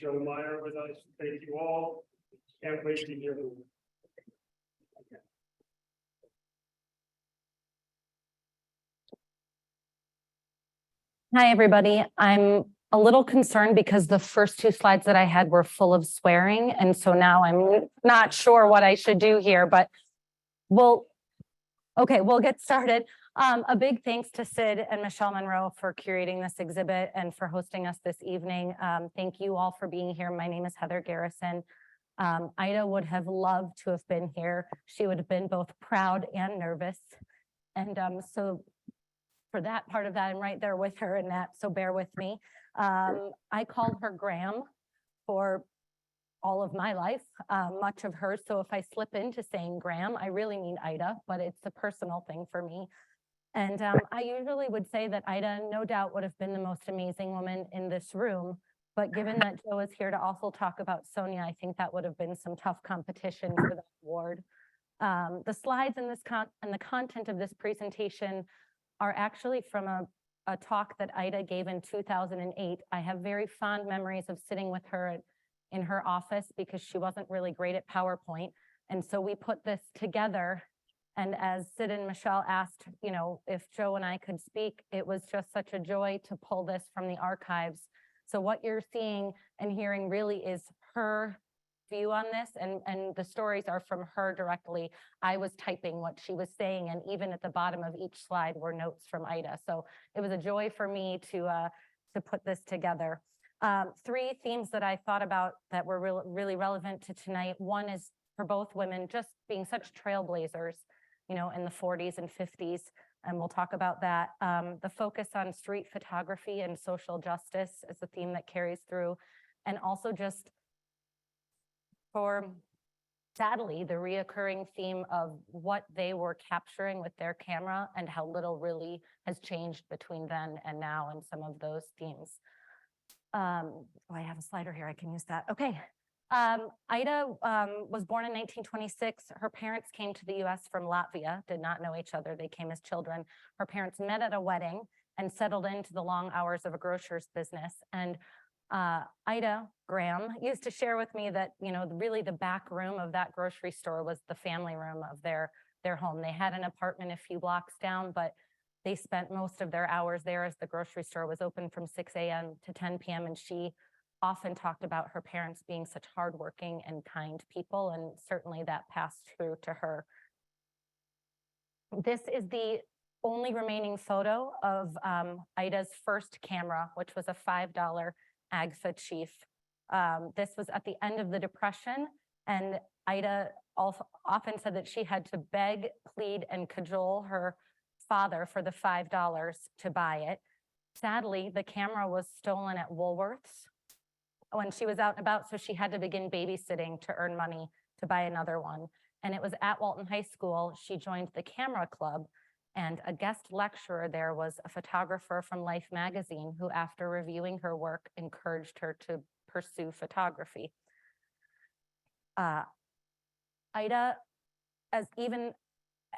Michelle Meyer with us. Thank you all. Can't wait to hear them. Hi, everybody. I'm a little concerned because the first two slides that I had were full of swearing. And so now I'm not sure what I should do here, but we'll get started. A big thanks to Sid and Michelle Monroe for curating this exhibit and for hosting us this evening. Thank you all for being here. My name is Heather Garrison. Ida would have loved to have been here. She would have been both proud and nervous. And so for that part of that, I'm right there with her in that, so bear with me. I called her Graham for all of my life, much of hers. So if I slip into saying Graham, I really mean Ida, but it's a personal thing for me. And I usually would say that Ida no doubt would have been the most amazing woman in this room. But given that Joe is here to also talk about Sonia, I think that would have been some tough competition for that award. The slides and the content of this presentation are actually from a talk that Ida gave in 2008. I have very fond memories of sitting with her in her office because she wasn't really great at PowerPoint. And so we put this together. And as Sid and Michelle asked, you know, if Joe and I could speak, it was just such a joy to pull this from the archives. So what you're seeing and hearing really is her view on this, and the stories are from her directly. I was typing what she was saying, and even at the bottom of each slide were notes from Ida. So it was a joy for me to put this together. Three themes that I thought about that were really relevant to tonight. One is for both women, just being such trailblazers, you know, in the 40s and 50s, and we'll talk about that. The focus on street photography and social justice is a theme that carries through, and also just for, sadly, the reoccurring theme of what they were capturing with their camera and how little really has changed between then and now, and some of those themes. I have a slider here, I can use that. Okay. Ida was born in 1926. Her parents came to the US from Latvia, did not know each other. They came as children. Her parents met at a wedding and settled into the long hours of a grocer's business. And Ida Graham used to share with me that, you know, really the back room of that grocery store was the family room of their home. They had an apartment a few blocks down, but they spent most of their hours there as the grocery store was open from 6 a.m. to 10 p.m. And she often talked about her parents being such hardworking and kind people, and certainly that passed through to her. This is the only remaining photo of Ida's first camera, which was a $5 Agfa Chief. This was at the end of the Depression, and Ida often said that she had to beg, plead, and cajole her father for the $5 to buy it. Sadly, the camera was stolen at Woolworth's when she was out and about, so she had to begin babysitting to earn money to buy another one. And it was at Walton High School she joined the camera club, and a guest lecturer there was a photographer from Life magazine who, after reviewing her work, encouraged her to pursue photography. Ida, even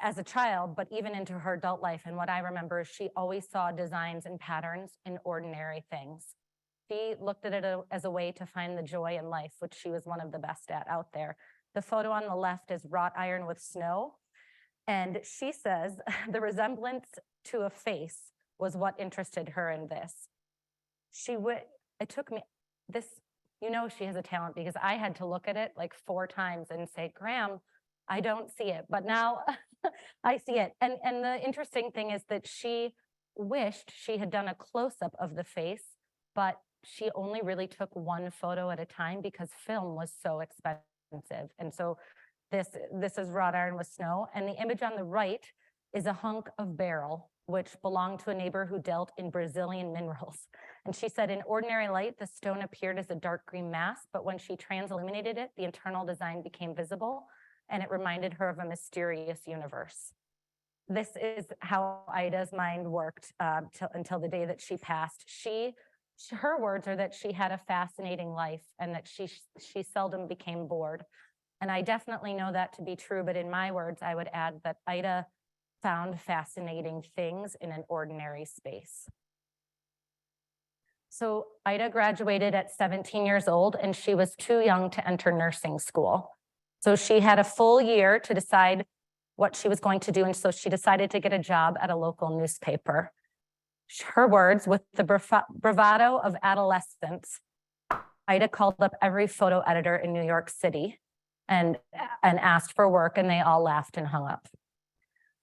as a child, but even into her adult life, and what I remember is she always saw designs and patterns in ordinary things. She looked at it as a way to find the joy in life, which she was one of the best at out there. The photo on the left is wrought iron with snow. And she says the resemblance to a face was what interested her in this. It took me this, you know, she has a talent, because I had to look at it like 4 times and say, Graham, I don't see it, but now I see it. And the interesting thing is that she wished she had done a close-up of the face, but she only really took one photo at a time because film was so expensive. And so this is wrought iron with snow. And the image on the right is a hunk of beryl, which belonged to a neighbor who dealt in Brazilian minerals. And she said, in ordinary light, the stone appeared as a dark green mass, but when she transilluminated it, the internal design became visible, and it reminded her of a mysterious universe. This is how Ida's mind worked until the day that she passed. Her words are that she had a fascinating life and that she seldom became bored. And I definitely know that to be true, but in my words, I would add that Ida found fascinating things in an ordinary space. So Ida graduated at 17 years old and she was too young to enter nursing school. So she had a full year to decide what she was going to do. And so she decided to get a job at a local newspaper. Her words, with the bravado of adolescence, Ida called up every photo editor in New York City and asked for work, and they all laughed and hung up.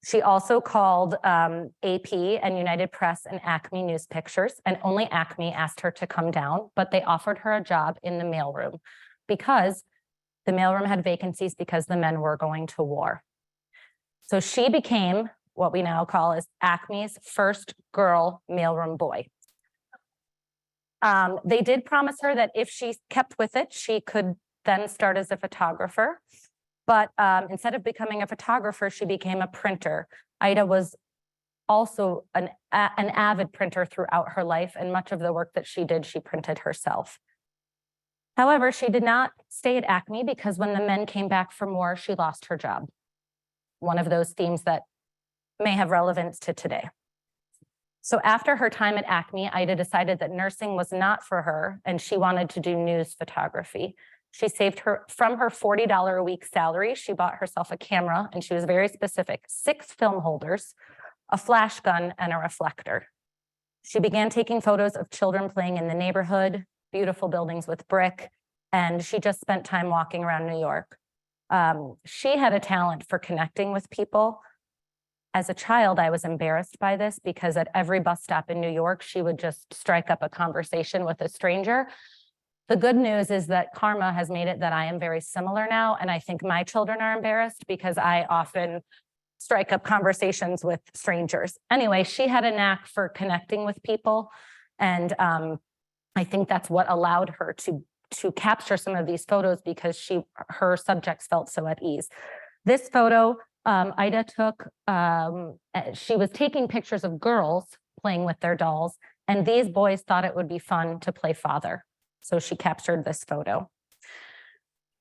She also called AP and United Press and Acme News Pictures, and only Acme asked her to come down, but they offered her a job in the mailroom because the mailroom had vacancies because the men were going to war. So she became what we now call as Acme's first girl mailroom boy. They did promise her that if she kept with it, she could then start as a photographer. But instead of becoming a photographer, she became a printer. Ida was also an avid printer throughout her life, and much of the work that she did, she printed herself. However, she did not stay at Acme because when the men came back from war, she lost her job. One of those themes that may have relevance to today. So after her time at Acme, Ida decided that nursing was not for her and she wanted to do news photography. She saved from her $40 a week salary. She bought herself a camera, and she was very specific: 6 film holders, a flash gun, and a reflector. She began taking photos of children playing in the neighborhood, beautiful buildings with brick, and she just spent time walking around New York. She had a talent for connecting with people. As a child, I was embarrassed by this because at every bus stop in New York, she would just strike up a conversation with a stranger. The good news is that karma has made it that I am very similar now, and I think my children are embarrassed because I often strike up conversations with strangers. Anyway, she had a knack for connecting with people, and I think that's what allowed her to capture some of these photos because her subjects felt so at ease. This photo Ida took, she was taking pictures of girls playing with their dolls, and these boys thought it would be fun to play father. So she captured this photo.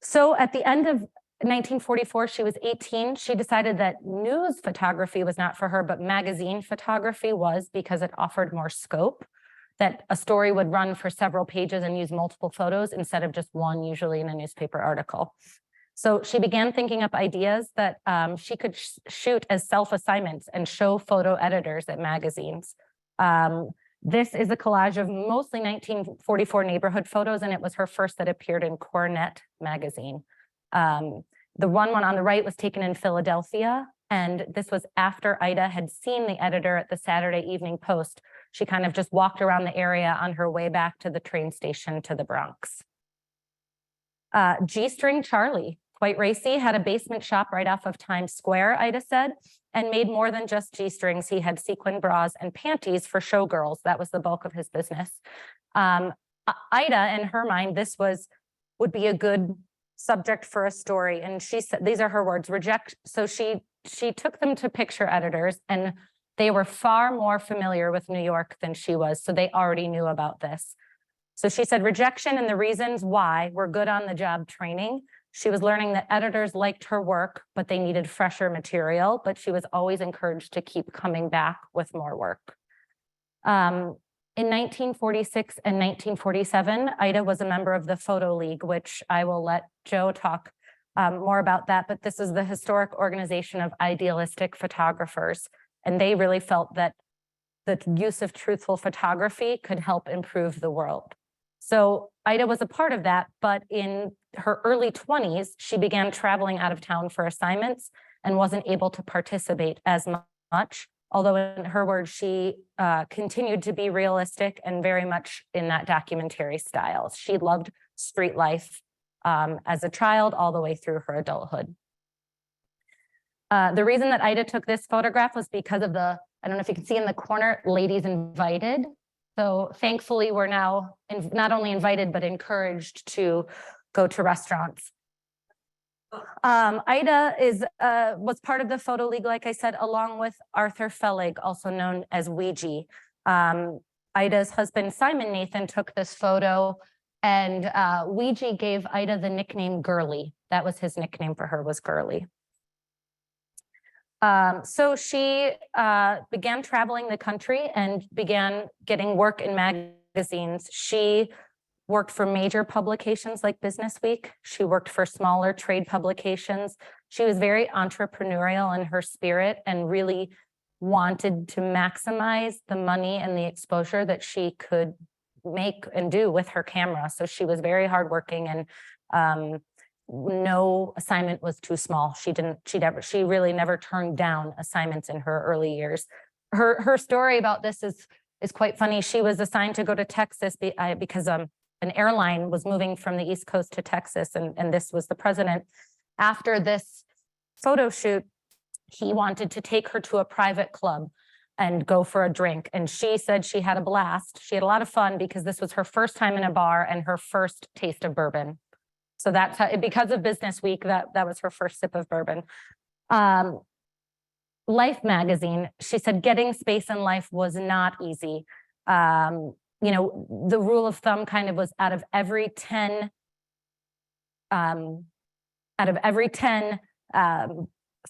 So at the end of 1944, she was 18. She decided that news photography was not for her, but magazine photography was, because it offered more scope, that a story would run for several pages and use multiple photos instead of just one, usually in a newspaper article. So she began thinking up ideas that she could shoot as self-assignments and show photo editors at magazines. This is a collage of mostly 1944 neighborhood photos, and it was her first that appeared in Cornet magazine. The one on the right was taken in Philadelphia, and this was after Ida had seen the editor at the Saturday Evening Post. She kind of just walked around the area on her way back to the train station to the Bronx. G-String Charlie, quite racy, had a basement shop right off of Times Square, Ida said, and made more than just G-strings. He had sequin bras and panties for showgirls. That was the bulk of his business. Ida, in her mind, this would be a good subject for a story. And she said, these are her words, so she took them to picture editors, and they were far more familiar with New York than she was. So they already knew about this. So she said rejection and the reasons why were good on the job training. She was learning that editors liked her work, but they needed fresher material, but she was always encouraged to keep coming back with more work. In 1946 and 1947, Ida was a member of the Photo League, which I will let Joe talk more about that, but this is the historic organization of idealistic photographers, and they really felt that the use of truthful photography could help improve the world. So Ida was a part of that, but in her early 20s, she began traveling out of town for assignments and wasn't able to participate as much. Although in her words, she continued to be realistic and very much in that documentary style. She loved street life as a child all the way through her adulthood. The reason that Ida took this photograph was because of I don't know if you can see in the corner, ladies invited. So thankfully, we're now not only invited, but encouraged to go to restaurants. Ida was part of the Photo League, like I said, along with Arthur Fellig, also known as Ouija. Ida's husband, Simon Nathan, took this photo, and Ouija gave Ida the nickname Girly. That was his nickname for her, was Girly. So she began traveling the country and began getting work in magazines. She worked for major publications like Business Week. She worked for smaller trade publications. She was very entrepreneurial in her spirit and really wanted to maximize the money and the exposure that she could make and do with her camera. So she was very hardworking, and no assignment was too small. She really never turned down assignments in her early years. Her story about this is quite funny. She was assigned to go to Texas because an airline was moving from the East Coast to Texas, and this was the president. After this photo shoot, he wanted to take her to a private club and go for a drink. And she said she had a blast. She had a lot of fun because this was her first time in a bar and her first taste of bourbon. So that's how, because of Business Week, that was her first sip of bourbon. Life magazine, she said getting space in life was not easy. You know, the rule of thumb kind of was out of every 10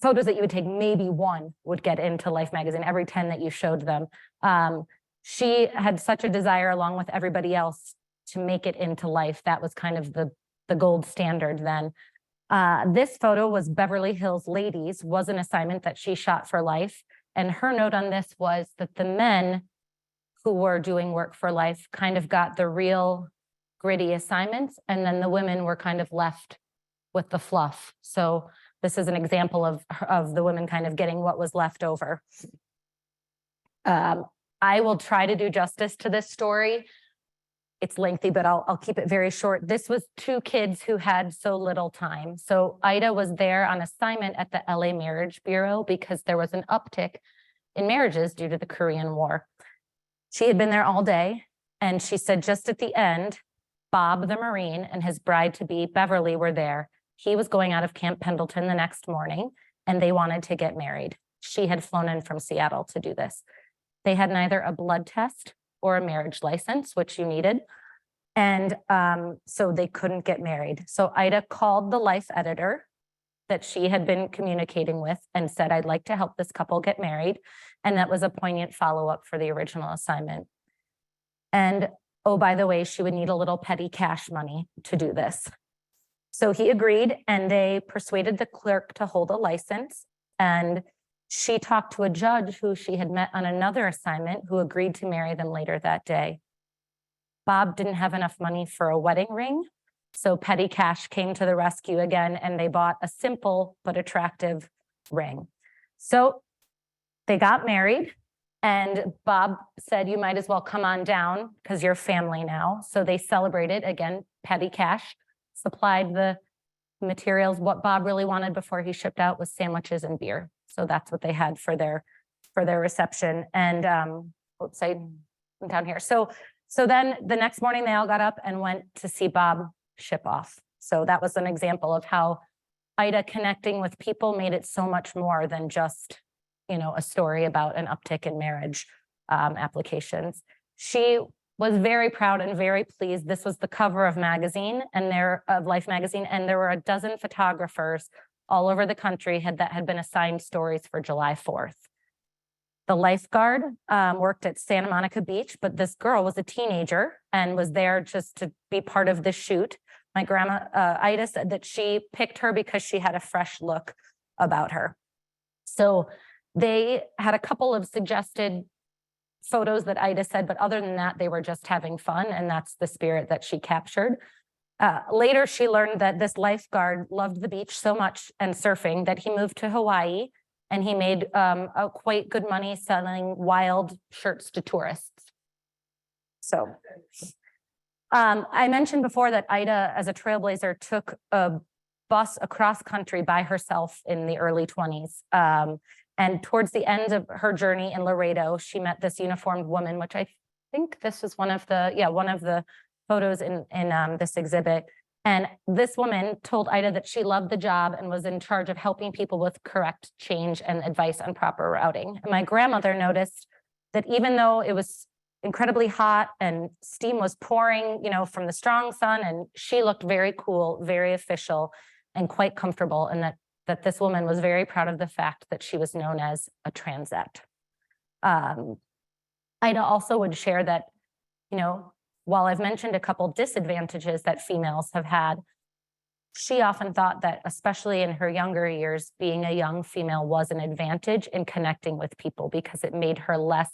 photos that you would take, maybe one would get into Life magazine, every 10 that you showed them. She had such a desire, along with everybody else, to make it into Life. That was kind of the gold standard then. This photo was Beverly Hills Ladies, was an assignment that she shot for Life. And her note on this was that the men who were doing work for Life kind of got the real gritty assignments, and then the women were kind of left with the fluff. So this is an example of the women kind of getting what was left over. I will try to do justice to this story. It's lengthy, but I'll keep it very short. This was two kids who had so little time. So Ida was there on assignment at the LA Marriage Bureau because there was an uptick in marriages due to the Korean War. She had been there all day, and she said just at the end, Bob the Marine and his bride-to-be Beverly were there. He was going out of Camp Pendleton the next morning, and they wanted to get married. She had flown in from Seattle to do this. They had neither a blood test or a marriage license, which you needed. And so they couldn't get married. So Ida called the Life editor that she had been communicating with and said, I'd like to help this couple get married. And that was a poignant follow-up for the original assignment. And oh, by the way, she would need a little petty cash money to do this. So he agreed, and they persuaded the clerk to hold a license. And she talked to a judge who she had met on another assignment who agreed to marry them later that day. Bob didn't have enough money for a wedding ring, so petty cash came to the rescue again, and they bought a simple but attractive ring. So they got married, and Bob said, you might as well come on down because you're family now. So they celebrated, again, petty cash, supplied the materials. What Bob really wanted before he shipped out was sandwiches and beer. So that's what they had for their reception. And oops, I went down here. So then the next morning they all got up and went to see Bob ship off. So that was an example of how Ida connecting with people made it so much more than just, you know, a story about an uptick in marriage applications. She was very proud and very pleased. This was the cover of magazine of Life magazine, and there were a dozen photographers all over the country that had been assigned stories for July 4th. The lifeguard worked at Santa Monica Beach, but this girl was a teenager and was there just to be part of the shoot. My grandma, Ida, said that she picked her because she had a fresh look about her. So they had a couple of suggested photos that Ida said, but other than that, they were just having fun, and that's the spirit that she captured. Later, she learned that this lifeguard loved the beach so much and surfing that he moved to Hawaii, and he made quite good money selling wild shirts to tourists. So I mentioned before that Ida, as a trailblazer, took a bus across country by herself in the early 20s. And towards the end of her journey in Laredo, she met this uniformed woman, which I think this was one of the photos in this exhibit. And this woman told Ida that she loved the job and was in charge of helping people with correct change and advice on proper routing. And my grandmother noticed that even though it was incredibly hot and steam was pouring, you know, from the strong sun, and she looked very cool, very official, and quite comfortable, and that this woman was very proud of the fact that she was known as a transette. Ida also would share that, you know, while I've mentioned a couple disadvantages that females have had, she often thought that, especially in her younger years, being a young female was an advantage in connecting with people because it made her less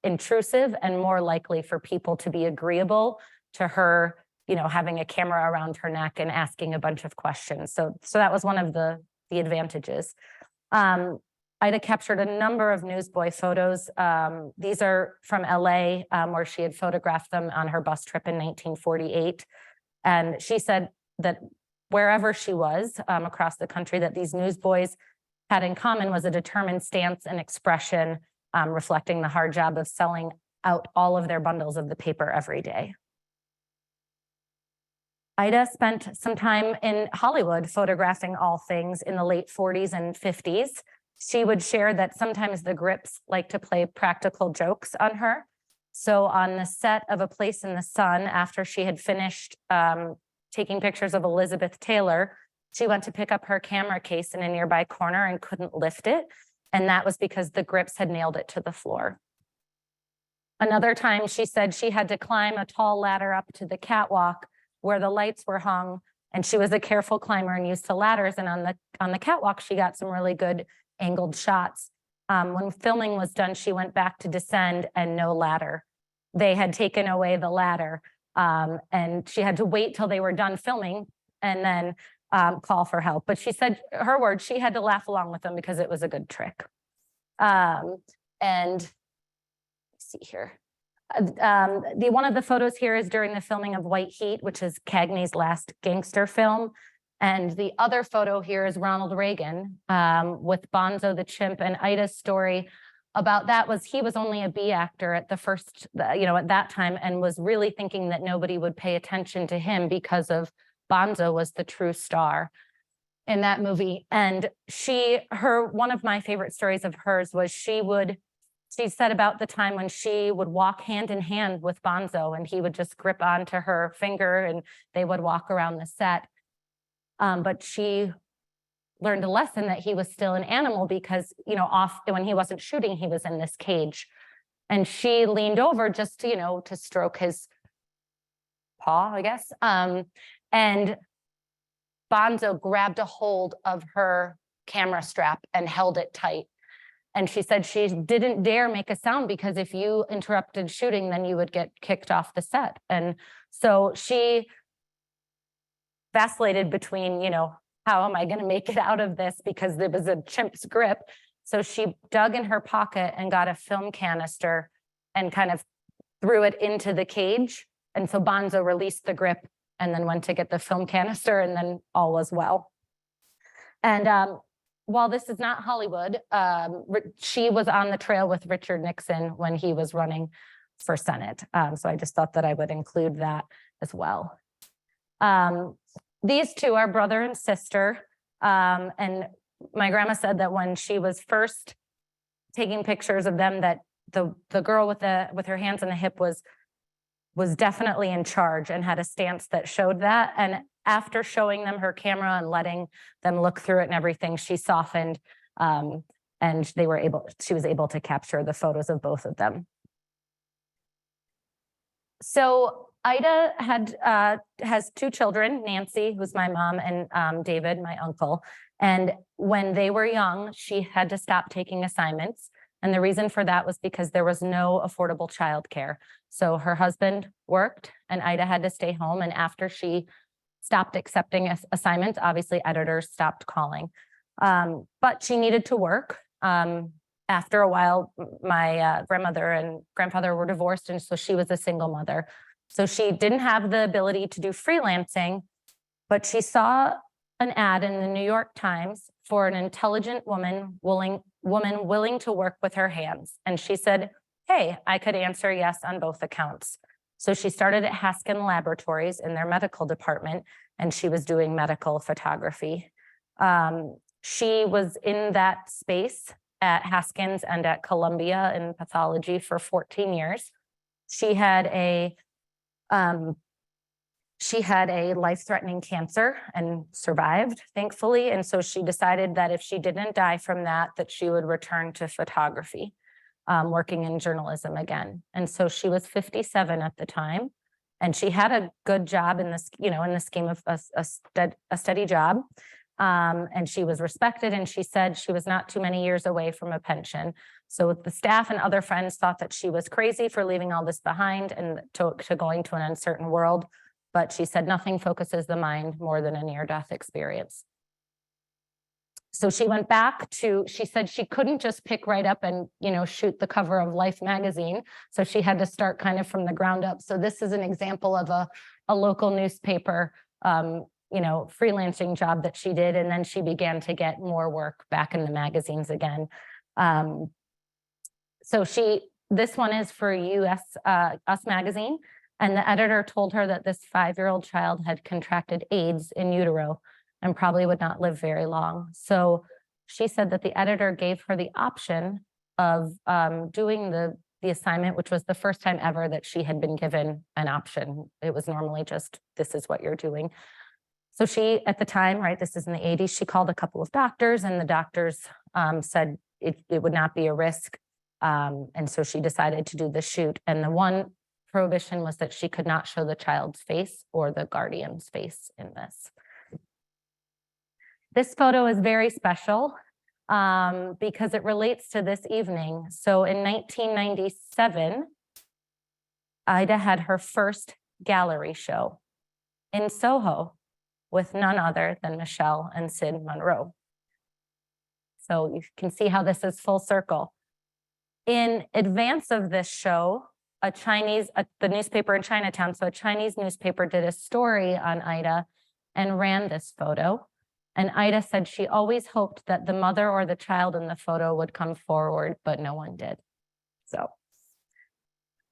intrusive and more likely for people to be agreeable to her, you know, having a camera around her neck and asking a bunch of questions. So that was one of the advantages. Ida captured a number of newsboy photos. These are from LA, where she had photographed them on her bus trip in 1948. And she said that wherever she was across the country, that these newsboys had in common was a determined stance and expression, reflecting the hard job of selling out all of their bundles of the paper every day. Ida spent some time in Hollywood photographing all things in the late 40s and 50s. She would share that sometimes the grips like to play practical jokes on her. So on the set of A Place in the Sun, after she had finished taking pictures of Elizabeth Taylor, she went to pick up her camera case in a nearby corner and couldn't lift it. And that was because the grips had nailed it to the floor. Another time, she said she had to climb a tall ladder up to the catwalk where the lights were hung, and she was a careful climber and used to ladders. And on the catwalk, she got some really good angled shots. When filming was done, she went back to descend and no ladder. They had taken away the ladder, and she had to wait till they were done filming and then call for help. But she said, her words, she had to laugh along with them because it was a good trick. And let's see here. One of the photos here is during the filming of White Heat, which is Cagney's last gangster film. And the other photo here is Ronald Reagan with Bonzo the Chimp. And Ida's story about that was he was only a B actor at the first, at that time, and was really thinking that nobody would pay attention to him because of Bonzo was the true star in that movie. And one of my favorite stories of hers was she said about the time when she would walk hand in hand with Bonzo and he would just grip onto her finger and they would walk around the set. But she learned a lesson that he was still an animal because, when he wasn't shooting, he was in this cage. And she leaned over just to, to stroke his paw, I guess. And Bonzo grabbed a hold of her camera strap and held it tight. And she said she didn't dare make a sound because if you interrupted shooting, then you would get kicked off the set. And so she vacillated between, how am I going to make it out of this? Because there was a chimp's grip. So she dug in her pocket and got a film canister and kind of threw it into the cage. And so Bonzo released the grip and then went to get the film canister, and then all was well. And while this is not Hollywood, she was on the trail with Richard Nixon when he was running for Senate. So I just thought that I would include that as well. These two are brother and sister. And my grandma said that when she was first taking pictures of them, that the girl with her hands on the hip was definitely in charge and had a stance that showed that. And after showing them her camera and letting them look through it and everything, she softened, and she was able to capture the photos of both of them. So Ida has two children, Nancy, who's my mom, and David, my uncle. And when they were young, she had to stop taking assignments. And the reason for that was because there was no affordable childcare. So her husband worked and Ida had to stay home. And after she stopped accepting assignments, obviously editors stopped calling. But she needed to work. After a while, my grandmother and grandfather were divorced, and so she was a single mother. So she didn't have the ability to do freelancing, but she saw an ad in the New York Times for an intelligent woman willing to work with her hands. And she said, hey, I could answer yes on both accounts. So she started at Haskin Laboratories in their medical department, and she was doing medical photography. She was in that space at Haskins and at Columbia in pathology for 14 years. She had a life-threatening cancer and survived, thankfully. And so she decided that if she didn't die from that she would return to photography, working in journalism again. And so she was 57 at the time. And she had a good job in this, in the scheme of a steady job. And she was respected, and she said she was not too many years away from a pension. So the staff and other friends thought that she was crazy for leaving all this behind and to going to an uncertain world. But she said nothing focuses the mind more than a near-death experience. So she went back she said she couldn't just pick right up and, shoot the cover of Life magazine. So she had to start kind of from the ground up. So this is an example of a local newspaper, freelancing job that she did. And then she began to get more work back in the magazines again. So this one is for Us Magazine. And the editor told her that this 5-year-old child had contracted AIDS in utero and probably would not live very long. So she said that the editor gave her the option of doing the assignment, which was the first time ever that she had been given an option. It was normally just, this is what you're doing. So she, at the time, right, this is in the 80s, she called a couple of doctors, and the doctors said it would not be a risk. And so she decided to do the shoot. And the one prohibition was that she could not show the child's face or the guardian's face in this. This photo is very special because it relates to this evening. So in 1997, Ida had her first gallery show in Soho with none other than Michelle and Sid Monroe. So you can see how this is full circle. In advance of this show, the newspaper in Chinatown, so a Chinese newspaper did a story on Ida and ran this photo. And Ida said she always hoped that the mother or the child in the photo would come forward, but no one did. So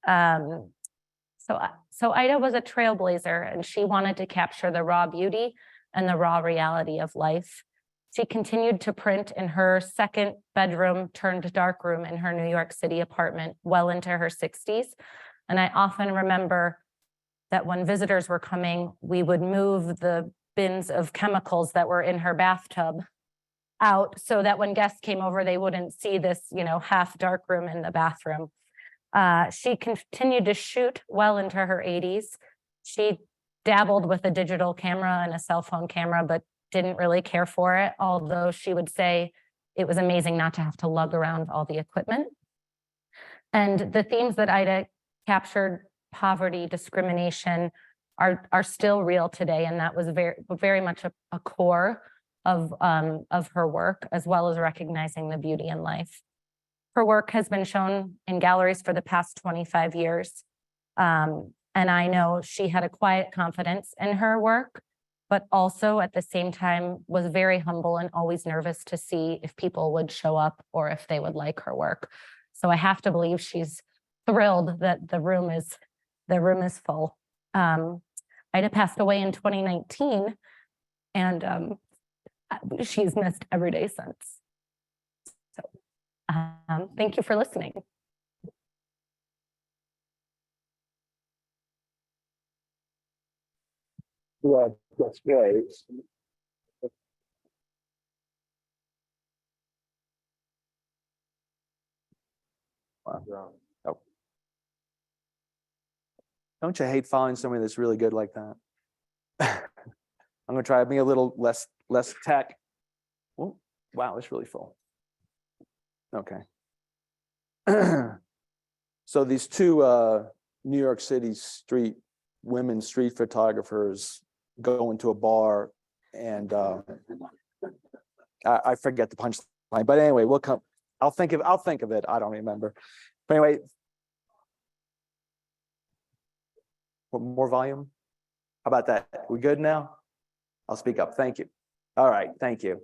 Ida was a trailblazer, and she wanted to capture the raw beauty and the raw reality of life. She continued to print in her second bedroom turned dark room in her New York City apartment well into her 60s. And I often remember that when visitors were coming, we would move the bins of chemicals that were in her bathtub out so that when guests came over, they wouldn't see this, half dark room in the bathroom. She continued to shoot well into her 80s. She dabbled with a digital camera and a cell phone camera, but didn't really care for it, although she would say it was amazing not to have to lug around all the equipment. And the themes that Ida captured, poverty, discrimination, are still real today, and that was very much a core of her work, as well as recognizing the beauty in life. Her work has been shown in galleries for the past 25 years, and I know she had a quiet confidence in her work, but also at the same time was very humble and always nervous to see if people would show up or if they would like her work. So I have to believe she's thrilled that the room is full. Ida passed away in 2019, and she's missed every day since. So thank you for listening. Yeah, that's great. Wow. Oh. Don't you hate following somebody that's really good like that? I'm gonna try being a little less tech. Oh, wow, it's really full. Okay. So these two New York City women street photographers go into a bar, and I forget the punchline, but anyway, we'll come. I'll think of it. I don't remember. But anyway, more volume. How about that? We good now? I'll speak up. Thank you. All right. Thank you.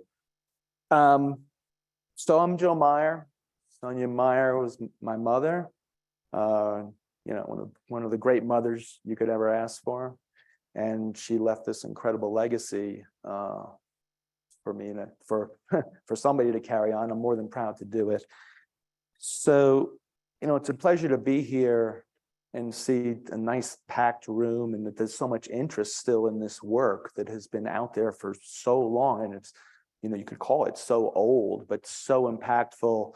So I'm Joe Meyer. Sonia Meyer was my mother. One of the great mothers you could ever ask for, and she left this incredible legacy for me and for somebody to carry on. I'm more than proud to do it. So, it's a pleasure to be here and see a nice packed room, and that there's so much interest still in this work that has been out there for so long, and it's, you could call it so old, but so impactful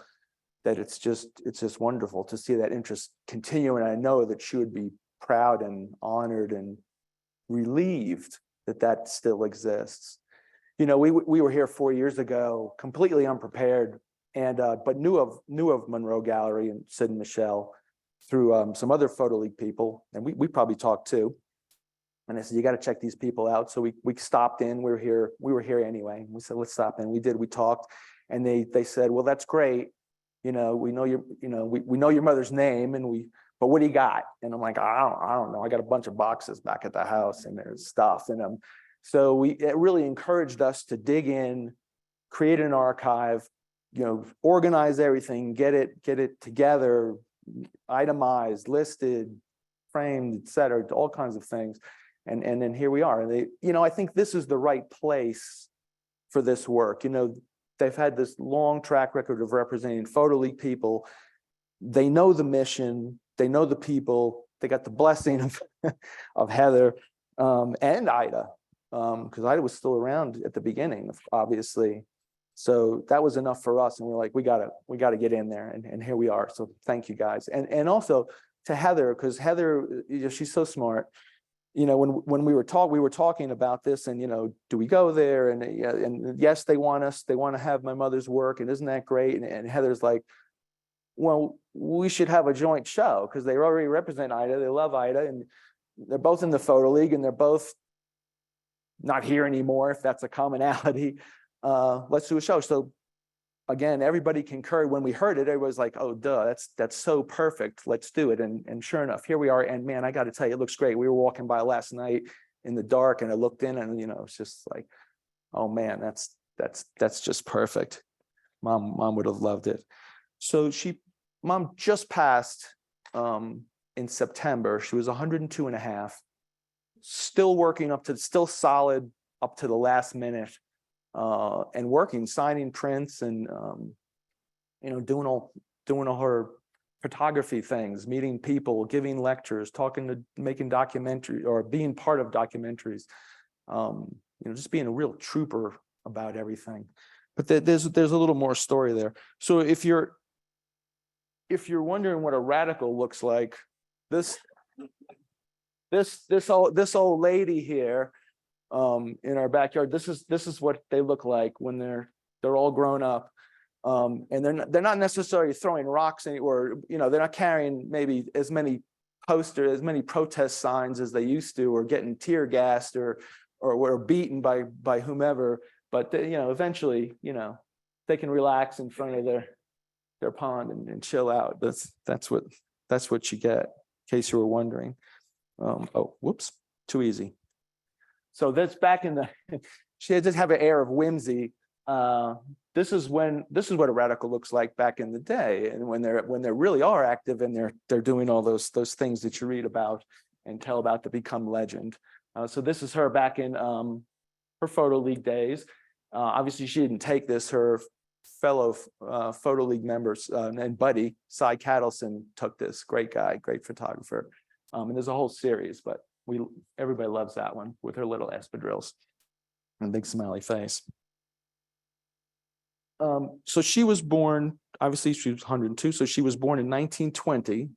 that it's just wonderful to see that interest continue. And I know that she would be proud and honored and relieved that that still exists. You know, we were here 4 years ago, completely unprepared, and but knew of Monroe Gallery and Sid and Michelle through some other Photo League people, and we probably talked too. And I said, you got to check these people out. So we stopped in. We were here anyway. We said, let's stop in. We did. We talked, and they said, well, that's great. You know, we know we know your mother's name, and but what do you got? And I'm like, I don't know. I got a bunch of boxes back at the house, and there's stuff. And so it really encouraged us to dig in, create an archive, you know, organize everything, get it together, itemized, listed, framed, et cetera, all kinds of things. And then here we are. And you know, I think this is the right place for this work. You know, they've had this long track record of representing Photo League people. They know the mission, they know the people, they got the blessing of Heather and Ida, because Ida was still around at the beginning, obviously. So that was enough for us. And we're like, we gotta get in there. And here we are. So thank you guys. And also to Heather, because Heather, you know, she's so smart. You know, when we were talking about this, and, you know, do we go there? And yes, they want to have my mother's work, and isn't that great? And Heather's like, well, we should have a joint show, because they already represent Ida, they love Ida, and they're both in the Photo League, and they're both not here anymore, if that's a commonality. Let's do a show. So again, everybody concurred. When we heard it, everybody was like, oh, duh, that's so perfect. Let's do it. And sure enough, here we are. And man, I got to tell you, it looks great. We were walking by last night in the dark, and I looked in, and, you know, it's just like, oh man, that's just perfect. Mom would have loved it. So Mom just passed in September. She was 102 and a half, still working still solid up to the last minute. And working, signing prints, and you know, doing all her photography things, meeting people, giving lectures, making documentary, or being part of documentaries. You know, just being a real trooper about everything. But there's a little more story there. So if you're wondering what a radical looks like, this old lady here. In our backyard, this is what they look like when they're all grown up, and they're not necessarily throwing rocks or, you know, they're not carrying maybe as many protest signs as they used to, or getting tear gassed or beaten by whomever. But they, you know, eventually, you know, they can relax in front of their pond and chill out. That's what you get, in case you were wondering. Oh, whoops, too easy. So that's back in she just have an air of whimsy. This is what a radical looks like back in the day, and when they really are active, and they're doing all those things that you read about and tell about to become legend. So this is her back in her Photo League days. Obviously, she didn't take this. Her fellow Photo League members and buddy Cy Cattleson took this. Great guy, great photographer. And there's a whole series, but everybody loves that one with her little espadrilles and big smiley face. So she was born, obviously she was 102, so she was born in 1920,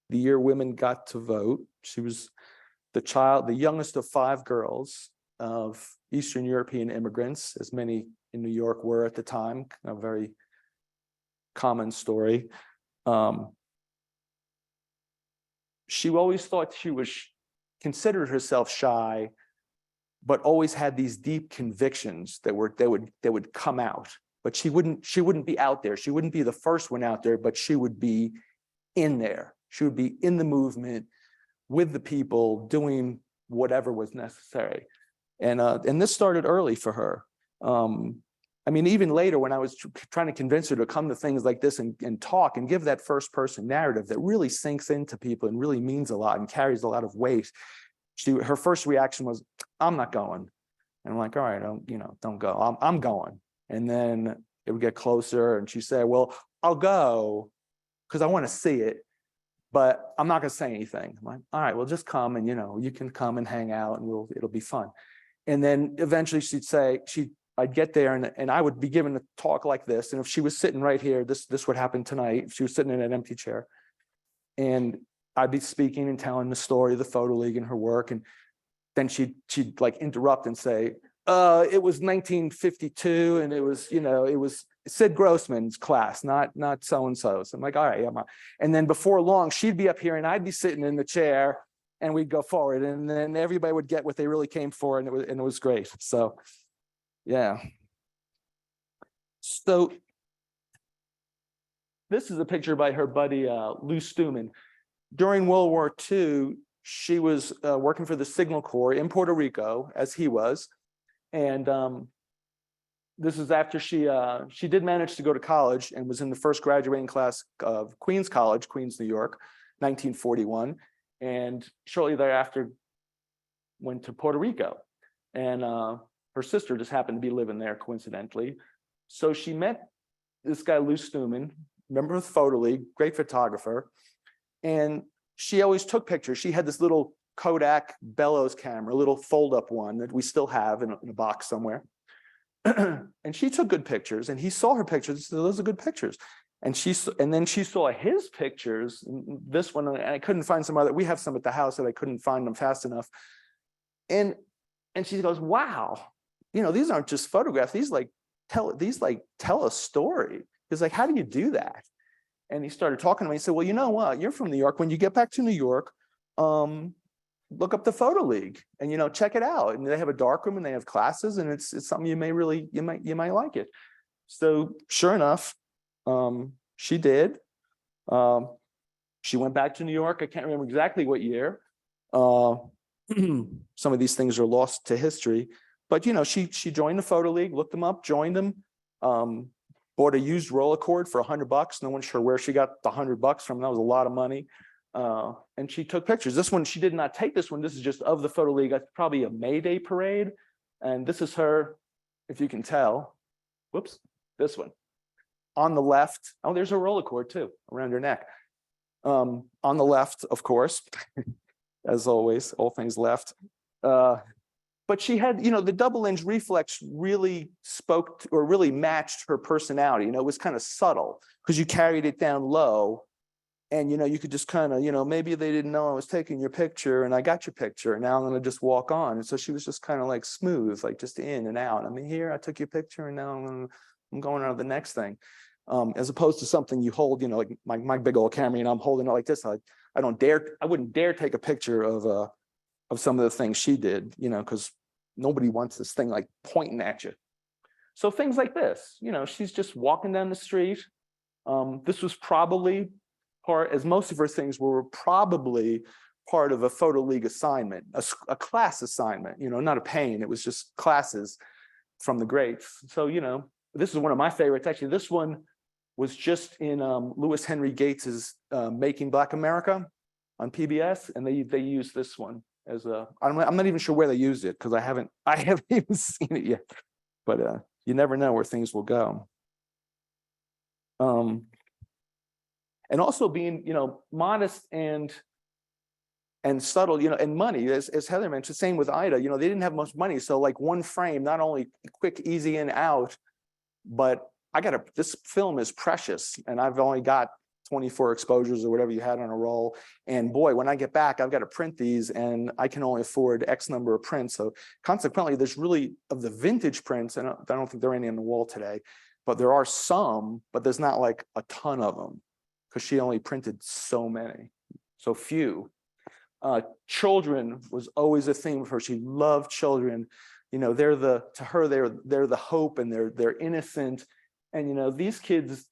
the year women got to vote. She was the youngest of 5 girls of Eastern European immigrants, as many in New York were at the time, a very common story. She always thought considered herself shy, but always had these deep convictions that would come out. But she wouldn't be out there. She wouldn't be the first one out there, but she would be in there. She would be in the movement with the people, doing whatever was necessary. And this started early for her. I mean, even later, when I was trying to convince her to come to things like this and talk and give that first person narrative that really sinks into people and really means a lot and carries a lot of weight, her first reaction was, I'm not going. And I'm like, all right, don't go. I'm going. And then it would get closer, and she said, well, I'll go because I want to see it, but I'm not going to say anything. I'm like, all right, well, just come, and you can come and hang out, and it'll be fun. And then eventually I'd get there, and I would be given a talk like this. And if she was sitting right here, this would happen tonight. If she was sitting in an empty chair. And I'd be speaking and telling the story of the Photo League and her work, and then she'd like interrupt and say, it was 1952, and it was, it was Sid Grossman's class, not so-and-so's. I'm like, all right, and then before long, she'd be up here and I'd be sitting in the chair, and we'd go forward, and then everybody would get what they really came for, and it was great. So, yeah. So this is a picture by her buddy, Lou Stuman. During World War II, she was working for the Signal Corps in Puerto Rico, as he was. And this is after she did manage to go to college and was in the first graduating class of Queens College, Queens, New York, 1941. And shortly thereafter went to Puerto Rico. And her sister just happened to be living there coincidentally. So she met this guy, Lou Stuman, member of the Photo League, great photographer. And she always took pictures. She had this little Kodak bellows camera, a little fold-up one that we still have in a box somewhere. And she took good pictures, and he saw her pictures and said, those are good pictures. And then she saw his pictures, this one, and I couldn't find some other, we have some at the house that I couldn't find them fast enough. And she goes, wow, these aren't just photographs, these tell a story. He's like, how do you do that? And he started talking to me. He said, well, you know what? You're from New York. When you get back to New York, look up the Photo League and, check it out. And they have a darkroom and they have classes, and it's something you might like it. So sure enough, she did. She went back to New York. I can't remember exactly what year. Some of these things are lost to history, but she joined the Photo League, looked them up, joined them. Bought a used Rolleicord for $100. No one's sure where she got the $100 from. That was a lot of money. And she took pictures. This one, she did not take this one. This is just of the Photo League. That's probably a May Day parade. And this is her, if you can tell. Whoops, this one. On the left, oh, there's a Rolleicord too, around her neck. On the left, of course, as always, all things left. But she had, the double lens reflex really spoke to, or really matched her personality. It was kind of subtle because you carried it down low, and you could just kind of, maybe they didn't know I was taking your picture, and I got your picture, and now I'm going to just walk on. And so she was just kind of like smooth, like just in and out. I mean, here I took your picture, and now I'm going on to the next thing, as opposed to something you hold, like my big old camera, and I'm holding it like this. I wouldn't dare take a picture of some of the things she did, because nobody wants this thing like pointing at you. So things like this, she's just walking down the street. This was probably as most of her things were probably part of a Photo League assignment, a class assignment, not a pain. It was just classes from the greats. So, this is one of my favorites. Actually, this one was just in Louis Henry Gates's Making Black America on PBS, and they used this one as I'm not even sure where they used it because I haven't even seen it yet. But you never know where things will go. And also being, modest and subtle, and money, as Heather mentioned, same with Ida, they didn't have much money. So like one frame, not only quick, easy in, out, but this film is precious, and I've only got 24 exposures or whatever you had on a roll. And boy, when I get back, I've got to print these, and I can only afford X number of prints. So consequently, there's really, of the vintage prints, and I don't think there are any on the wall today, but there are some, but there's not like a ton of them because she only printed so few. Children was always a theme for her. She loved children. They're the hope, and they're innocent. And these kids,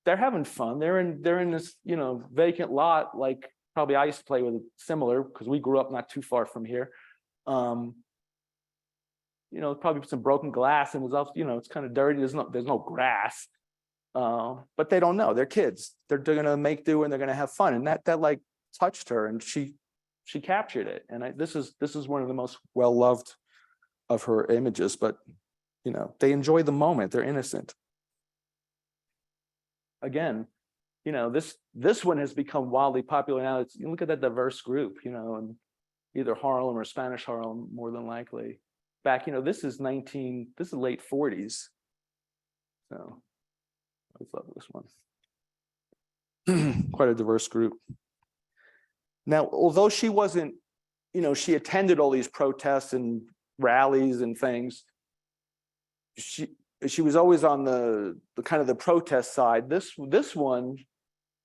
they're having fun. They're in this, vacant lot, like probably I used to play with it similar because we grew up not too far from here. Probably some broken glass, and it was also, it's kind of dirty. There's no grass. But they don't know. They're kids. They're gonna make do, and they're gonna have fun. And that like touched her, and she captured it. And this is one of the most well-loved of her images, but they enjoy the moment. They're innocent. Again, this one has become wildly popular now. You look at that diverse group, and either Harlem or Spanish Harlem, more than likely. Back, this is late 40s. So I love this one. Quite a diverse group. Now, although she wasn't, she attended all these protests and rallies and things, she was always on the kind of the protest side. This one,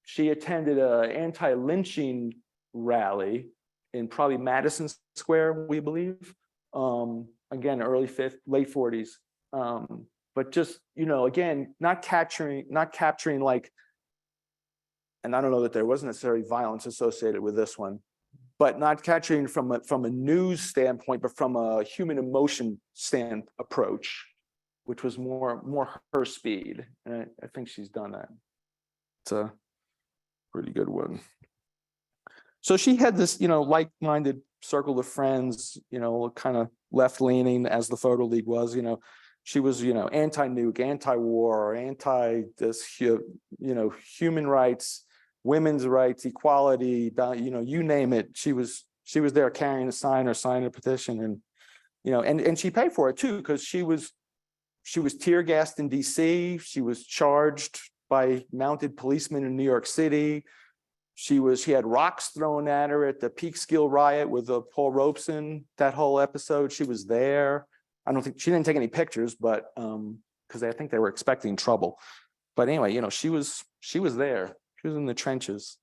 she attended an anti-lynching rally in probably Madison Square, we believe. Again, late 40s. But just, again, not capturing like, and I don't know that there was necessarily violence associated with this one, but not capturing from a news standpoint, but from a human emotion approach, which was more her speed. And I think she's done that. It's a pretty good one. So she had this, like-minded circle of friends, kind of left-leaning as the Photo League was, she was, anti-nuke, anti-war, anti-this, human rights, women's rights, equality, you name it. She was there carrying a sign or signing a petition, and and she paid for it too, because she was tear gassed in DC. She was charged by mounted policemen in New York City. She had rocks thrown at her at the Peekskill riot with Paul Robeson. That whole episode, she was there. I don't think she didn't take any pictures, but because I think they were expecting trouble. But anyway, she was there. She was in the trenches.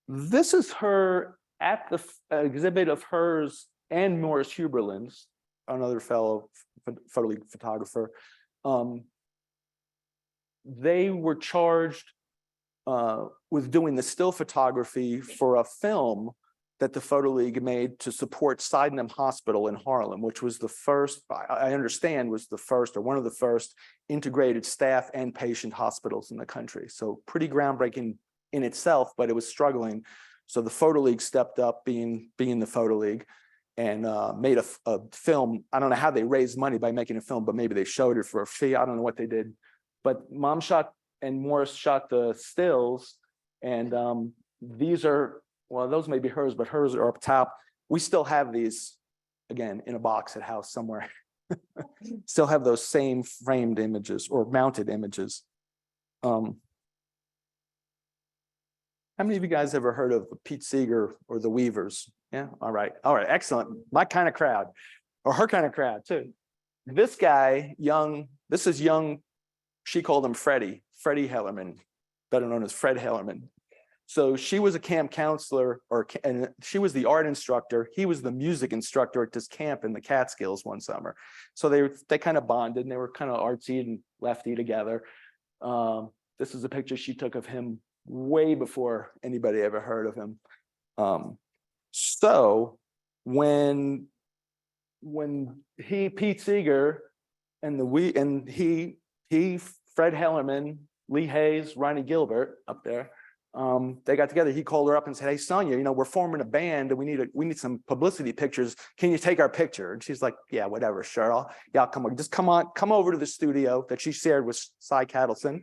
This is her at the exhibit of hers and Morris Huberlin's, another fellow Photo League photographer. They were charged with doing the still photography for a film that the Photo League made to support Sydenham Hospital in Harlem, which was the first, I understand, was the first or one of the first integrated staff and patient hospitals in the country. So pretty groundbreaking in itself, but it was struggling. So the Photo League stepped up, being the Photo League, and made a film. I don't know how they raised money by making a film, but maybe they showed it for a fee. I don't know what they did. But Mom shot and Morris shot the stills, and these are, well, those may be hers, but hers are up top. We still have these, again, in a box at house somewhere. Still have those same framed images or mounted images. How many of you guys ever heard of Pete Seeger or the Weavers? Yeah, all right, excellent. My kind of crowd, or her kind of crowd too. This guy, this is young, she called him Freddie Hellerman, better known as Fred Hellerman. So she was a camp counselor, and she was the art instructor. He was the music instructor at this camp in the Catskills one summer. So they kind of bonded, and they were kind of artsy and lefty together. This is a picture she took of him way before anybody ever heard of him. So when Pete Seeger and Fred Hellerman, Lee Hayes, Ronnie Gilbert up there, they got together. He called her up and said, "Hey, Sonia, we're forming a band and we need some publicity pictures. Can you take our picture?" And she's like, "Yeah, whatever, sure. I'll come on. Just come over to the studio that she shared with Cy Cattleson,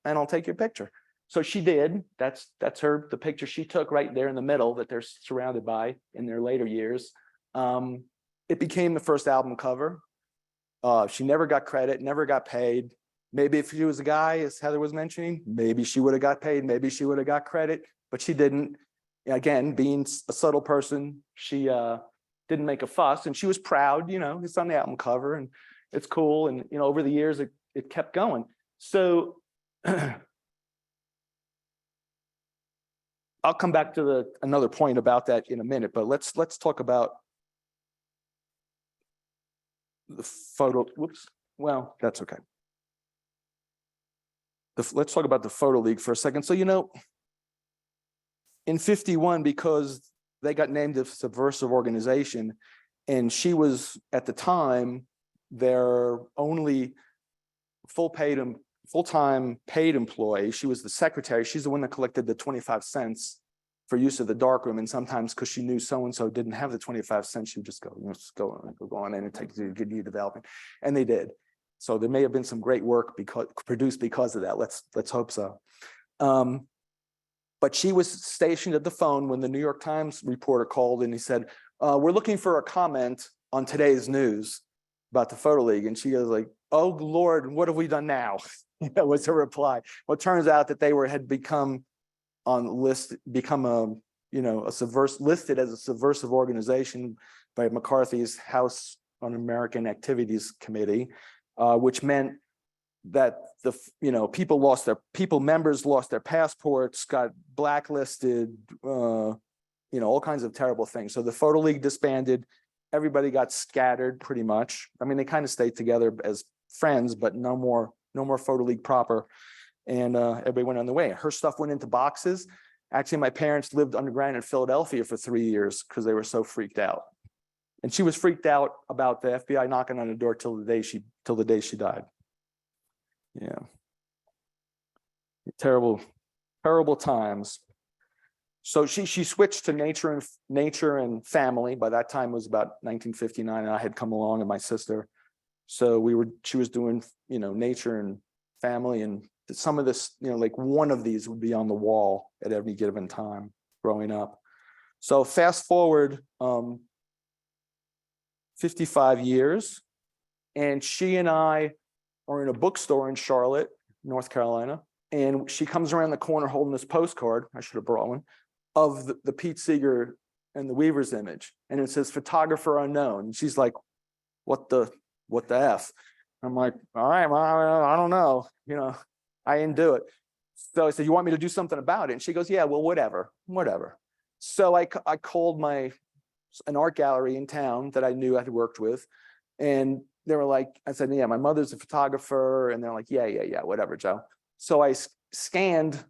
and I'll take your picture." So she did. That's the picture she took right there in the middle that they're surrounded by in their later years. It became the first album cover. She never got credit, never got paid. Maybe if she was a guy, as Heather was mentioning, maybe she would have got paid, maybe she would have got credit, but she didn't. Again, being a subtle person, she didn't make a fuss, and she was proud, it's on the album cover and it's cool. And, over the years, it kept going. So I'll come back to another point about that in a minute, but let's talk about the photo. Whoops. Well, that's okay. Let's talk about the Photo League for a second. So, in 51, because they got named a subversive organization, and she was, at the time, their only full-time paid employee. She was the secretary. She's the one that collected the 25 cents for use of the darkroom. And sometimes, because she knew so-and-so didn't have the 25 cents, she would just go on in and take the good new development. And they did. So there may have been some great work produced because of that. Let's hope so. But she was stationed at the phone when the New York Times reporter called, and he said, "We're looking for a comment on today's news about the Photo League." And she was like, "Oh Lord, what have we done now?" Was her reply. Well, it turns out that they had become on list, become a, listed as a subversive organization by McCarthy's House Un-American Activities Committee, which meant that members lost their passports, got blacklisted, all kinds of terrible things. So the Photo League disbanded, everybody got scattered pretty much. I mean, they kind of stayed together as friends, but no more Photo League proper. And everybody went on their way. Her stuff went into boxes. Actually, my parents lived underground in Philadelphia for 3 years because they were so freaked out. And she was freaked out about the FBI knocking on the door till the day she died. Yeah. Terrible, terrible times. So she switched to nature and family. By that time it was about 1959, and I had come along and my sister. So she was doing, nature and family, and some of this, like one of these would be on the wall at every given time growing up. So fast forward 55 years, and she and I are in a bookstore in Charlotte, North Carolina, and she comes around the corner holding this postcard, I should have brought one, of the Pete Seeger and the Weavers image, and it says photographer unknown. And she's like, what the F? I'm like, all right, well, I don't know, I didn't do it. So I said, you want me to do something about it? And she goes, yeah, well, whatever. So I called an art gallery in town that I knew I had worked with, and they were like, I said, yeah, my mother's a photographer, and they're like, yeah, whatever, Joe. So I scanned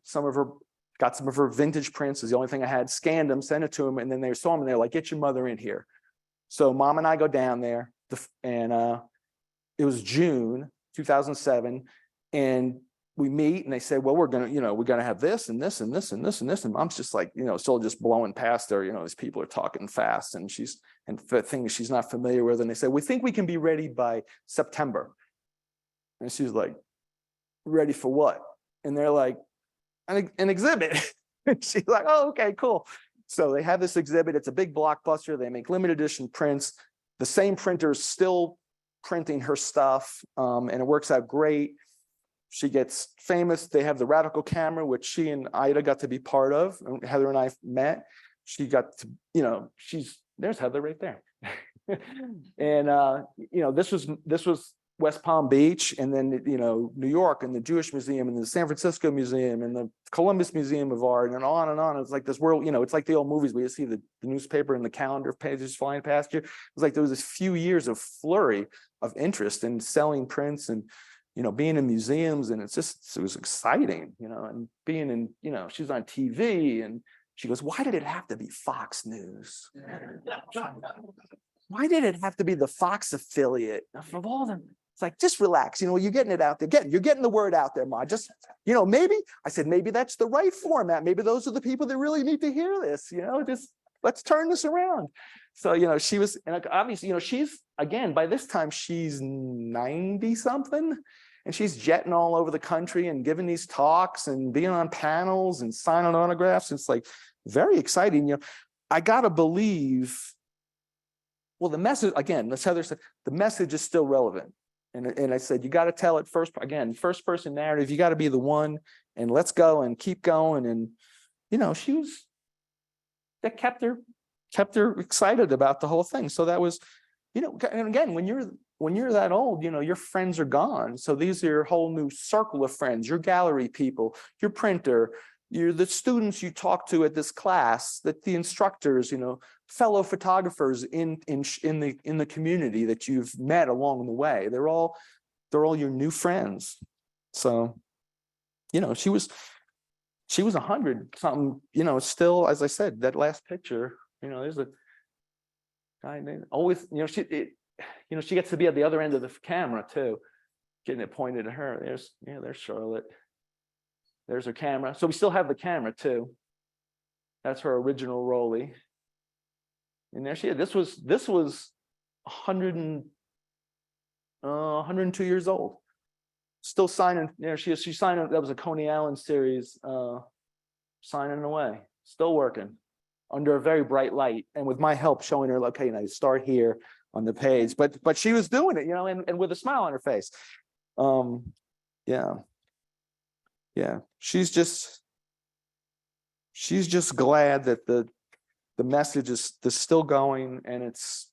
got some of her vintage prints, is the only thing I had, scanned them, sent it to them, and then they saw them, and they're like, get your mother in here. So Mom and I go down there, and it was June 2007, and we meet, and they say, well, we're gonna have this and this and this and this and this, and Mom's just like, still just blowing past her. These people are talking fast, and things she's not familiar with, and they say, we think we can be ready by September. And she's like, ready for what? And they're like, an exhibit. She's like, oh, okay, cool. So they have this exhibit. It's a big blockbuster. They make limited edition prints. The same printer's still printing her stuff, and it works out great. She gets famous. They have the Radical camera, which she and Ida got to be part of. And Heather and I met. She got to, there's Heather right there. And this was West Palm Beach, and then New York, and the Jewish Museum, and the San Francisco Museum, and the Columbus Museum of Art, and on and on. It's like this world, it's like the old movies where you see the newspaper and the calendar pages flying past you. It was like there was this few years of flurry of interest in selling prints and being in museums, and it was exciting, and being in, she's on TV, and she goes, why did it have to be Fox News? Why did it have to be the Fox affiliate of all them? It's like, just relax, you're getting it out there. You're getting the word out there, Ma. Just, maybe, I said, maybe that's the right format. Maybe those are the people that really need to hear this, just let's turn this around. So, she was, and obviously, she's, again, by this time, she's 90 something, and she's jetting all over the country and giving these talks and being on panels and signing autographs. It's like very exciting. I got to believe, well, the message, again, as Heather said, the message is still relevant. And I said, you got to tell it first person narrative. You got to be the one, and let's go and keep going. And, that kept her excited about the whole thing. So that was, and again, when you're that old, your friends are gone. So these are your whole new circle of friends, your gallery people, your printer, you're the students you talk to at this class, that the instructors, fellow photographers in the community that you've met along the way. They're all your new friends. So, she was 100 something, still, as I said, that last picture, there's a guy named, always, she gets to be at the other end of the camera too, getting it pointed at her. There's Charlotte. There's her camera. So we still have the camera too. That's her original Rolly. And there she is. This was 102 years old. Still signing. She's signing. That was a Coney Island series, signing away. Still working under a very bright light, and with my help showing her, okay, now you start here on the page. But she was doing it, and with a smile on her face. Yeah. She's just, she's just glad that the message is still going, and it's,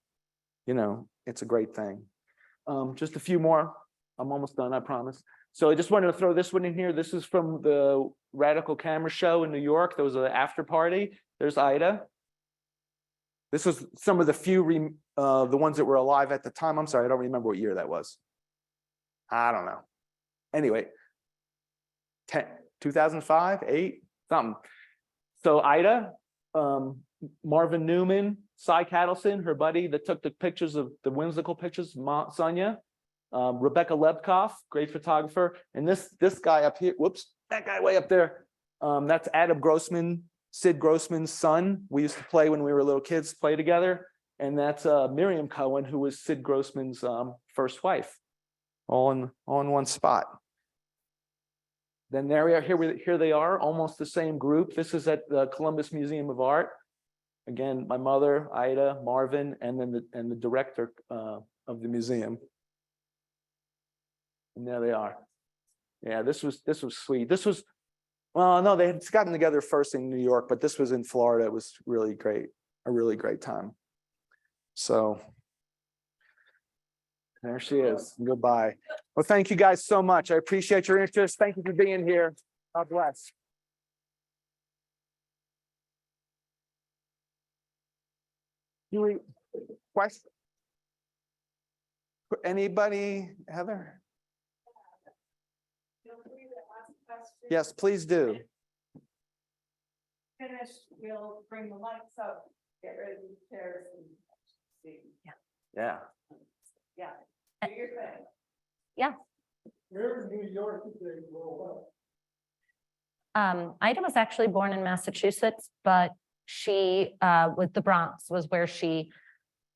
you know, it's a great thing. Just a few more. I'm almost done, I promise. So I just wanted to throw this one in here. This is from the Radical Camera Show in New York. There was an after party. There's Ida. This was some of the few, the ones that were alive at the time. I'm sorry, I don't remember what year that was. I don't know. Anyway, 2005, 8, something. So Ida, Marvin Newman, Cy Cattleson, her buddy that took the pictures of the whimsical pictures, Sonia, Rebecca Lebkoff, great photographer, and this guy up here, whoops, that guy way up there, that's Adam Grossman, Sid Grossman's son. We used to play when we were little kids, play together, and that's Miriam Cohen, who was Sid Grossman's first wife, all in one spot. Then there we are. Here they are, almost the same group. This is at the Columbus Museum of Art. Again, my mother, Ida, Marvin, and then the director of the museum. And there they are. Yeah, this was sweet. This was, well, no, they had gotten together first in New York, but this was in Florida. It was really great, a really great time. So there she is. Goodbye. Well, thank you guys so much. I appreciate your interest. Thank you for being here. God bless. Question? Anybody, Heather? Yes, please do. Finished, we'll bring the lights up, get rid of the chairs and see. Yeah. Yeah, do your thing. Yeah. Where in New York did they grow up? Ida was actually born in Massachusetts, but she, with the Bronx was where she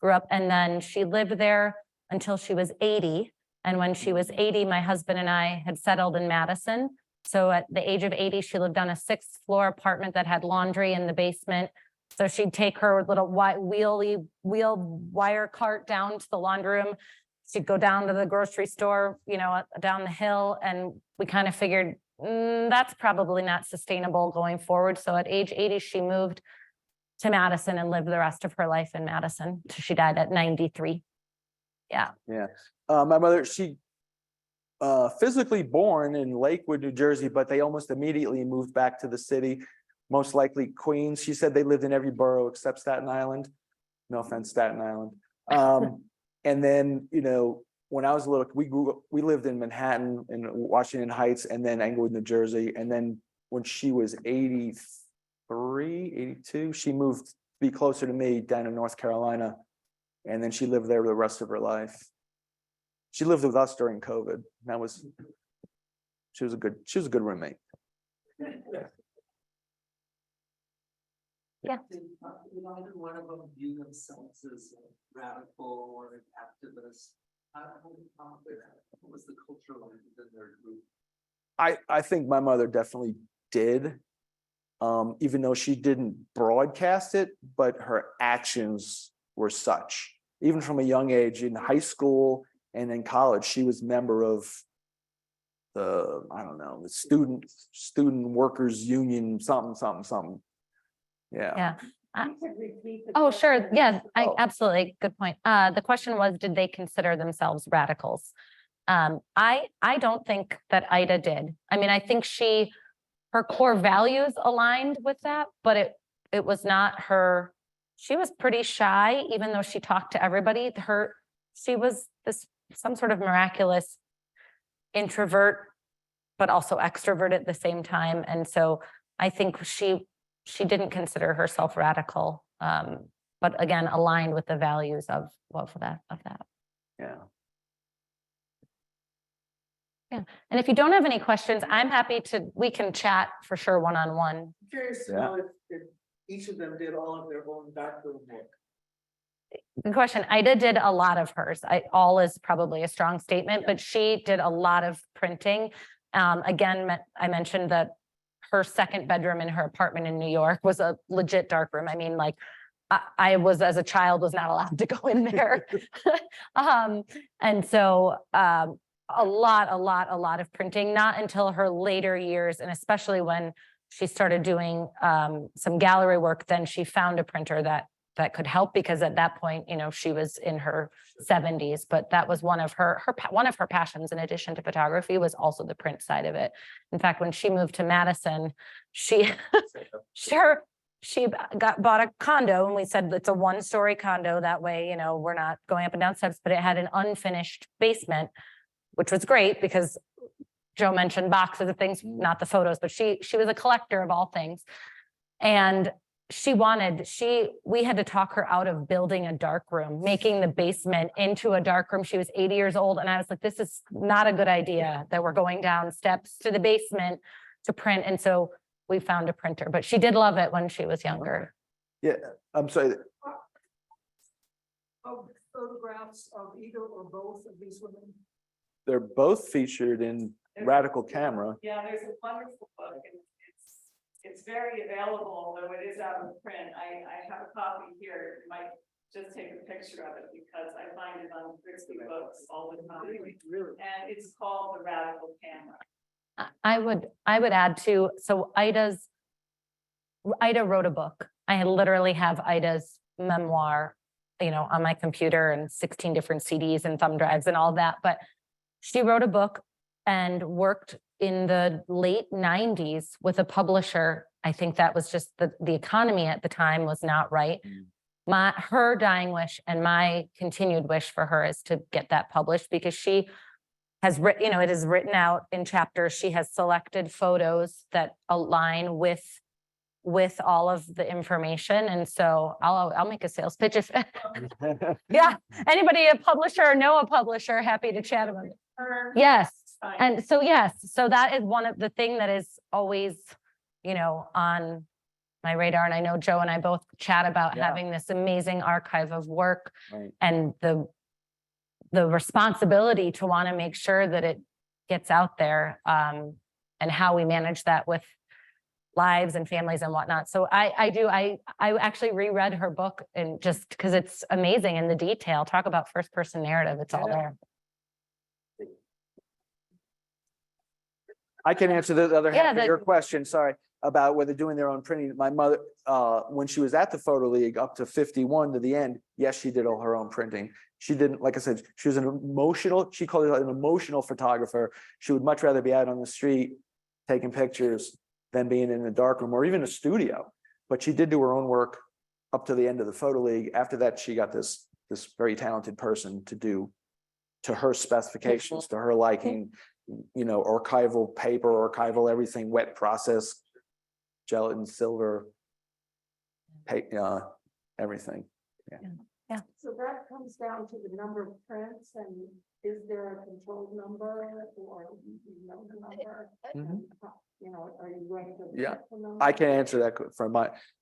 grew up. And then she lived there until she was 80. And when she was 80, my husband and I had settled in Madison. So at the age of 80, she lived on a 6th floor apartment that had laundry in the basement. So she'd take her little wheel wire cart down to the laundry room. She'd go down to the grocery store, you know, down the hill. And we kind of figured that's probably not sustainable going forward. So at age 80, she moved to Madison and lived the rest of her life in Madison. So she died at 93. Yeah. Yeah. My mother, she physically born in Lakewood, New Jersey, but they almost immediately moved back to the city, most likely Queens. She said they lived in every borough except Staten Island. No offense, Staten Island. And then, you know, when I was little, we lived in Manhattan and Washington Heights and then Englewood, New Jersey. And then when she was 83, 82, she moved to be closer to me down in North Carolina. And then she lived there the rest of her life. She lived with us during COVID. She was a good roommate. Yeah. Did either one of them view themselves as radical or an activist? What was the culture like within their group? I think my mother definitely did, even though she didn't broadcast it, but her actions were such. Even from a young age in high school and in college, she was a member of the, I don't know, the student workers union, something. Yeah. Yeah. You could repeat the Oh, sure. question. Yeah, Oh. absolutely. Good point. The question was, did they consider themselves radicals? I don't think that Ida did. I mean, I think her core values aligned with that, but it was not her. She was pretty shy, even though she talked to everybody. She was some sort of miraculous introvert, but also extrovert at the same time. And so I think she didn't consider herself radical, but again, aligned with the values of that. Yeah. Yeah. And if you don't have any questions, I'm happy we can chat for sure one-on-one. I'm curious to Yeah. know if each of them did all of their own background work. Good question. Ida did a lot of hers. All is probably a strong statement, but she did a lot of printing. Again, I mentioned that her second bedroom in her apartment in New York was a legit dark room. I mean, like I was, as a child, was not allowed to go in there. And so a lot of printing, not until her later years, and especially when she started doing some gallery work. Then she found a printer that could help, because at that point, you know, she was in her 70s, but that was one of her passions, in addition to photography, was also the print side of it. In fact, when she moved to Madison, she bought a condo, and we said it's a 1-story condo. That way, you know, we're not going up and down steps, but it had an unfinished basement, which was great because Joe mentioned boxes of things, not the photos, but she was a collector of all things. And we had to talk her out of building a dark room, making the basement into a dark room. She was 80 years old. And I was like, this is not a good idea that we're going down steps to the basement to print. And so we found a printer, but she did love it when she was younger. Yeah, I'm sorry. Of photographs of either or both of these women. They're both featured in Radical Camera. Yeah, there's a wonderful book, and it's very available, although it is out of print. I have a copy here. You might just take a picture of it, because I find it on Christie Books all the time. And it's called The Radical Camera. I would add too, so Ida wrote a book. I literally have Ida's memoir, you know, on my computer, and 16 different CDs and thumb drives and all that. But she wrote a book and worked in the late 90s with a publisher. I think that was just the economy at the time was not right. Her dying wish and my continued wish for her is to get that published, because she has written, you know, it is written out in chapters. She has selected photos that align with all of the information. And so I'll make a sales pitch if, yeah, anybody, a publisher or know a publisher, happy to chat about it. Yes. And so, yes, so that is one of the thing that is always, you know, on my radar. And I know Joe and I both chat about having this amazing archive of work, and the responsibility to want to make sure that it gets out there, and how we manage that with lives and families and whatnot. So I actually reread her book, and just because it's amazing in the detail. Talk about first person narrative. It's all there. I can answer the other half of your question, sorry, about whether doing their own printing. My mother, when she was at the Photo League up to 51 to the end, yes, she did all her own printing. She didn't, like I said, she was she called it an emotional photographer. She would much rather be out on the street taking pictures than being in a darkroom or even a studio. But she did do her own work up to the end of the Photo League. After that, she got this very talented person to do to her specifications, to her liking, you know, archival paper, archival everything, wet process, gelatin, silver, everything. Yeah. So that comes down to the number of prints, and is there a controlled number, or you know the number? You know, are you ready to? Yeah, I can answer that from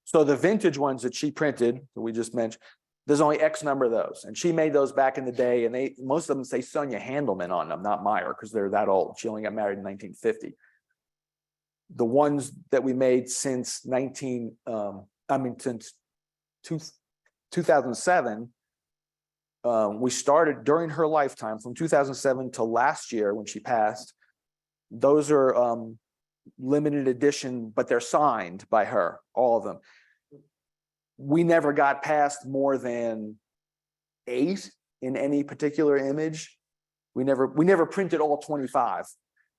so the vintage ones that she printed, that we just mentioned, there's only X number of those. And she made those back in the day, and most of them say Sonia Handelman on them, not Meyer, because they're that old. She only got married in 1950. The ones that we made since 2007, we started during her lifetime from 2007 to last year when she passed. Those are limited edition, but they're signed by her, all of them. We never got past more than 8 in any particular image. We never printed all 25.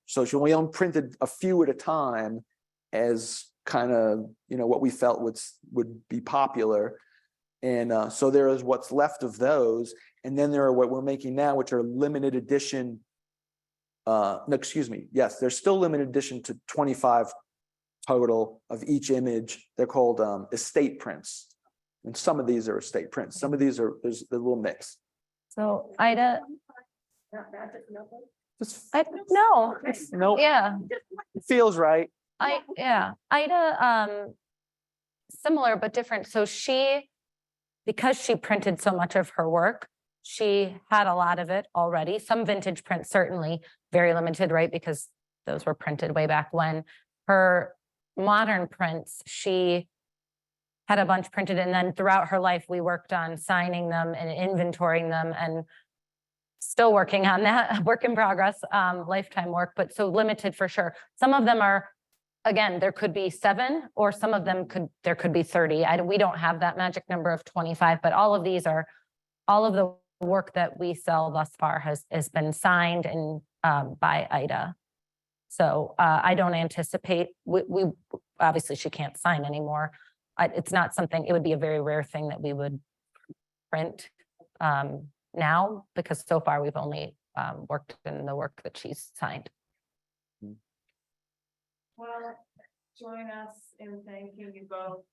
So she only printed a few at a time as kind of, you know, what we felt would be popular. And so there is what's left of those. And then there are what we're making now, which are limited edition. No, excuse me. Yes, there's still limited edition to 25 total of each image. They're called estate prints. And some of these are estate prints. Some of these there's a little mix. So Ida, Just, no, nope. yeah. It feels right. Ida, similar but different. So because she printed so much of her work, she had a lot of it already. Some vintage prints, certainly very limited, right? Because those were printed way back when. Her modern prints, she had a bunch printed, and then throughout her life, we worked on signing them and inventorying them, and still working on that, work in progress, lifetime work, but so limited for sure. Some of them are again, there could be 7 or some of them there could be 30. We don't have that magic number of 25, but all of these are, all of the work that we sell thus far has been signed and by Ida. So I don't anticipate, we obviously she can't sign anymore. It's not something, it would be a very rare thing that we would print now, because so far we've only worked in the work that she's signed. Well, join us in thanking you both.